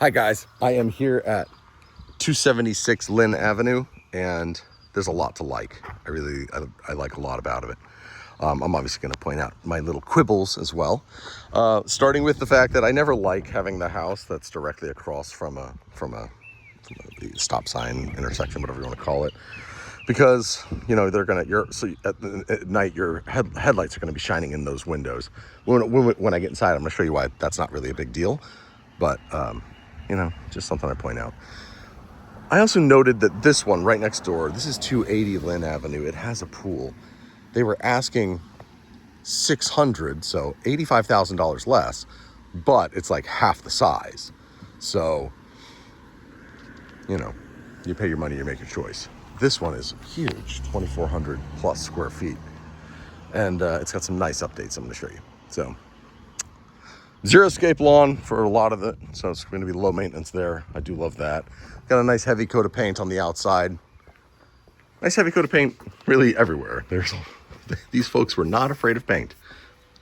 Hi guys, I am here at 276 Lynn Avenue, and there's a lot to like. I like a lot about it. I'm obviously going to point out my little quibbles as well. Starting with the fact that I never like having the house that's directly across from a stop sign, intersection, whatever you want to call it, because they're gonna at night your headlights are going to be shining in those windows. When I get inside, I'm going to show you why that's not really a big deal, but just something I point out. I also noted that this one right next door, this is 280 Lynn Avenue. It has a pool. They were asking $600, so $85,000 less, but it's like half the size. So, you pay your money, you make your choice. This one is huge, 2,400 plus square feet. And it's got some nice updates I'm going to show you. So, zero escape lawn for a lot of it, so it's going to be low maintenance there. I do love that. Got a nice heavy coat of paint on the outside. Nice heavy coat of paint really everywhere. These folks were not afraid of paint.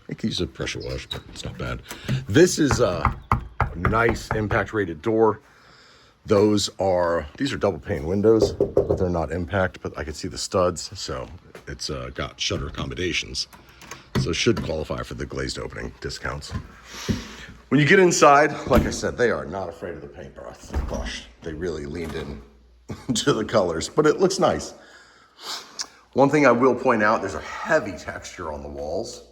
I can use a pressure wash, but it's not bad. This is a nice impact rated door. These are double pane windows, but they're not impact, but I can see the studs, so it's got shutter accommodations. So it should qualify for the glazed opening discounts. When you get inside, like I said, they are not afraid of the paintbrush. They really leaned in to the colors, but it looks nice. One thing I will point out, there's a heavy texture on the walls,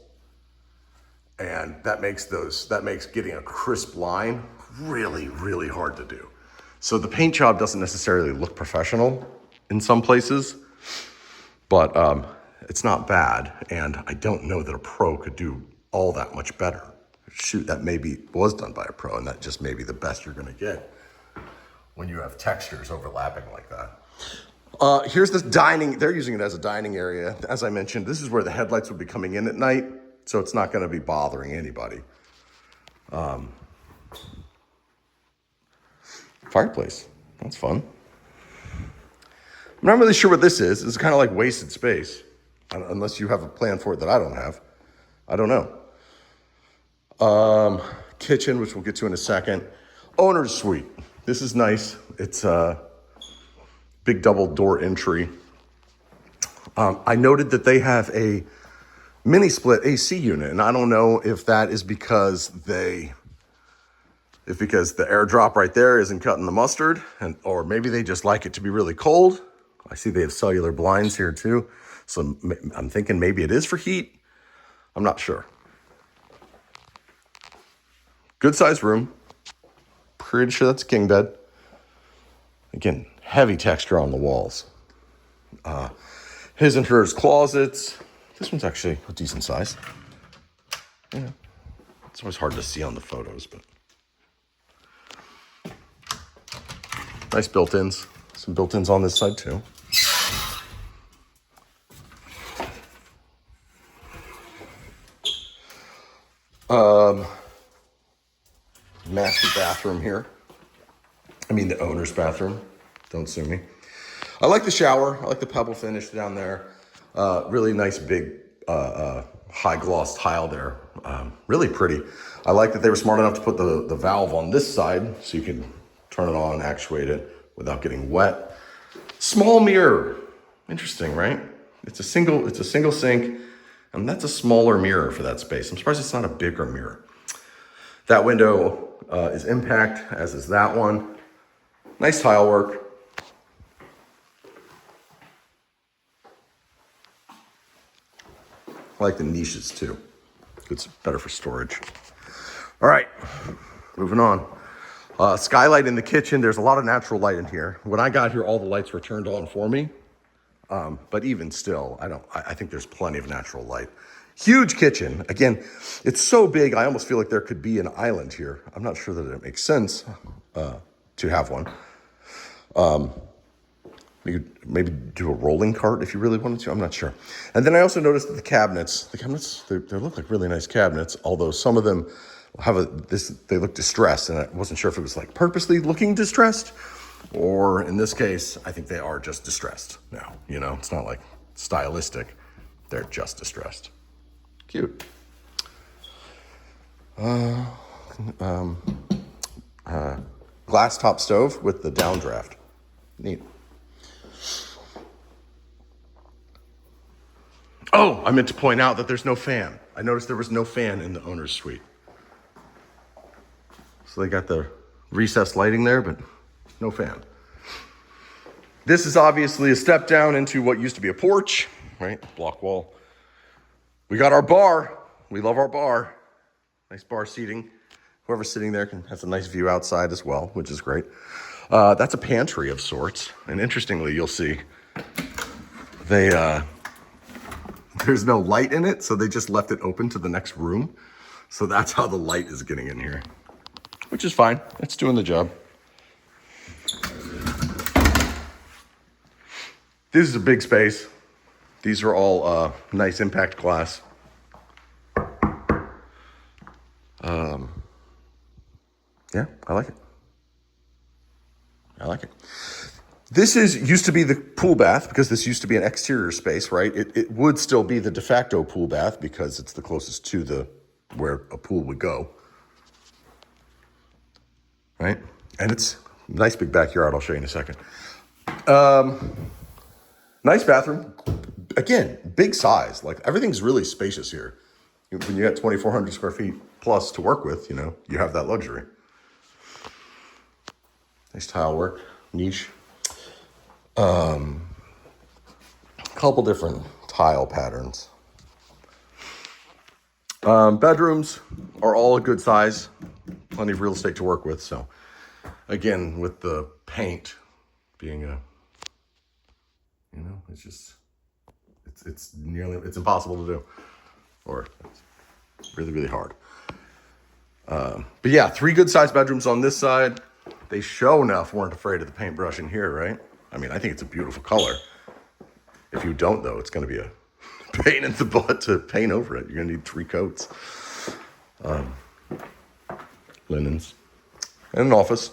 and that makes getting a crisp line really, really hard to do. So the paint job doesn't necessarily look professional in some places, but it's not bad, and I don't know that a pro could do all that much better. Shoot, that maybe was done by a pro, and that just may be the best you're gonna get when you have textures overlapping like that. Here's this dining, they're using it as a dining area. As I mentioned, this is where the headlights would be coming in at night, so it's not gonna be bothering anybody. Fireplace, that's fun. I'm not really sure what this is. It's kind of like wasted space, unless you have a plan for it that I don't have. I don't know. Kitchen, which we'll get to in a second. Owner's suite. This is nice. It's a big double door entry. I noted that they have a mini split AC unit, and I don't know if that is because the airdrop right there isn't cutting the mustard, or maybe they just like it to be really cold. I see they have cellular blinds here too, so I'm thinking maybe it is for heat. I'm not sure. Good sized room. Pretty sure that's a king bed. Again, heavy texture on the walls. His and hers closets. This one's actually a decent size. Yeah, it's always hard to see on the photos, but nice built-ins. Some built-ins on this side too. Master bathroom here. I mean the owner's bathroom. Don't sue me. I like the shower. I like the pebble finish down there. Really nice big high gloss tile there. Really pretty. I like that they were smart enough to put the valve on this side so you can turn it on and actuate it without getting wet. Small mirror. Interesting, right? It's a single sink, and that's a smaller mirror for that space. I'm surprised it's not a bigger mirror. That window is impact, as is that one. Nice tile work. I like the niches too. It's better for storage. All right, moving on. Skylight in the kitchen. There's a lot of natural light in here. When I got here, all the lights were turned on for me. But even still, I think there's plenty of natural light. Huge kitchen. Again, it's so big, I almost feel like there could be an island here. I'm not sure that it makes sense to have one. You could maybe do a rolling cart if you really wanted to. I'm not sure. And then I also noticed that the cabinets, they look like really nice cabinets, although some of them they look distressed, and I wasn't sure if it was like purposely looking distressed, or in this case, I think they are just distressed now. It's not like stylistic. They're just distressed. Cute. glass top stove with the downdraft. Neat. Oh, I meant to point out that there's no fan. I noticed there was no fan in the owner's suite. So they got the recessed lighting there, but no fan. This is obviously a step down into what used to be a porch, right? Block wall. We got our bar. We love our bar. Nice bar seating. Whoever's sitting there has a nice view outside as well, which is great. That's a pantry of sorts. And interestingly, you'll see there's no light in it, so they just left it open to the next room. So that's how the light is getting in here, which is fine. It's doing the job. This is a big space. These are all nice impact glass. Yeah, I like it. I like it. This used to be the pool bath because this used to be an exterior space, right? It would still be the de facto pool bath because it's the closest to where a pool would go, right? And it's a nice big backyard. I'll show you in a second. Nice bathroom. Again, big size. Like everything's really spacious here. When you got 2,400 square feet plus to work with, you have that luxury. Nice tile work, niche. Couple different tile patterns. Bedrooms are all a good size. Plenty of real estate to work with. So again, with the paint being it's impossible to do. Or it's really, really hard. But yeah, 3 good sized bedrooms on this side. They sure enough weren't afraid of the paintbrush in here, right? I mean, I think it's a beautiful color. If you don't, though, it's going to be a pain in the butt to paint over it. You're going to need 3 coats. Linens. And an office.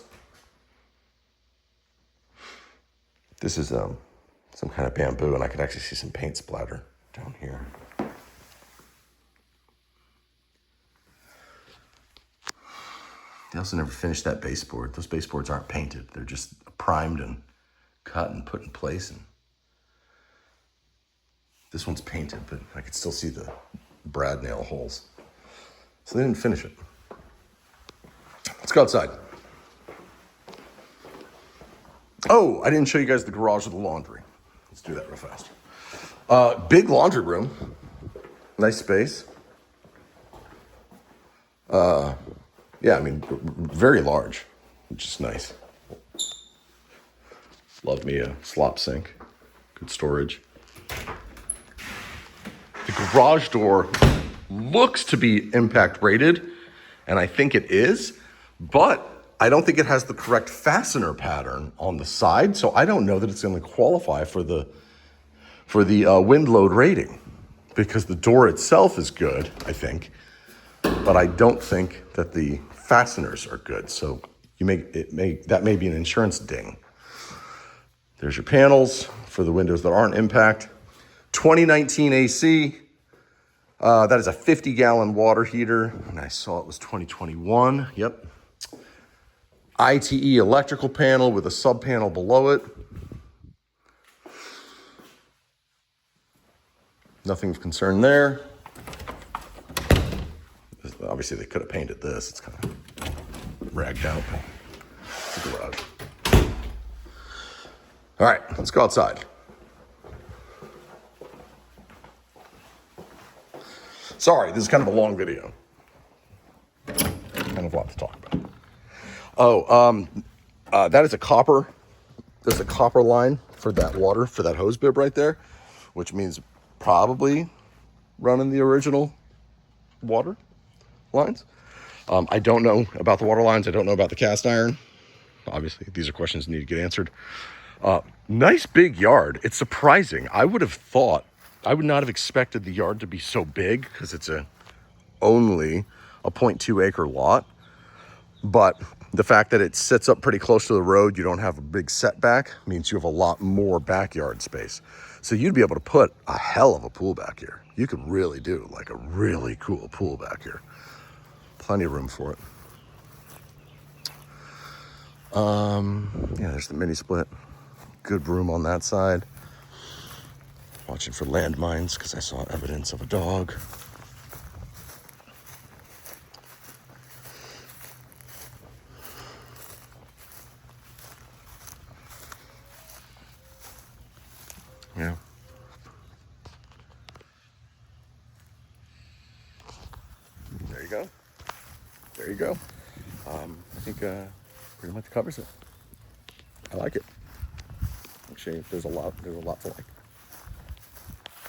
This is some kind of bamboo, and I can actually see some paint splatter down here. They also never finished that baseboard. Those baseboards aren't painted. They're just primed and cut and put in place. And this one's painted, but I could still see the brad nail holes. So they didn't finish it. Let's go outside. Oh, I didn't show you guys the garage with the laundry. Let's do that real fast. Big laundry room. Nice space. Yeah, I mean, very large, which is nice. Love me a slop sink. Good storage. The garage door looks to be impact rated, and I think it is, but I don't think it has the correct fastener pattern on the side, so I don't know that it's going to qualify for the wind load rating, because the door itself is good, I think, but I don't think that the fasteners are good. So that may be an insurance ding. There's your panels for the windows that aren't impact. 2019 AC. That is a 50-gallon water heater, and I saw it was 2021. Yep. ITE electrical panel with a sub panel below it. Nothing of concern there. Obviously, they could have painted this. It's kind of ragged out. It's a garage. All right, let's go outside. Sorry, this is kind of a long video. Kind of a lot to talk about. Oh, that is a copper. There's a copper line for that water, for that hose bib right there, which means probably running the original water lines. I don't know about the water lines. I don't know about the cast iron. Obviously, these are questions that need to get answered. Nice big yard. It's surprising. I would not have expected the yard to be so big because it's only a 0.2 acre lot. But the fact that it sits up pretty close to the road, you don't have a big setback, means you have a lot more backyard space. So you'd be able to put a hell of a pool back here. You could really do like a really cool pool back here. Plenty of room for it. Yeah, there's the mini split. Good room on that side. Watching for landmines because I saw evidence of a dog. Yeah. There you go. There you go. I think pretty much covers it. I like it. Actually, there's a lot to like.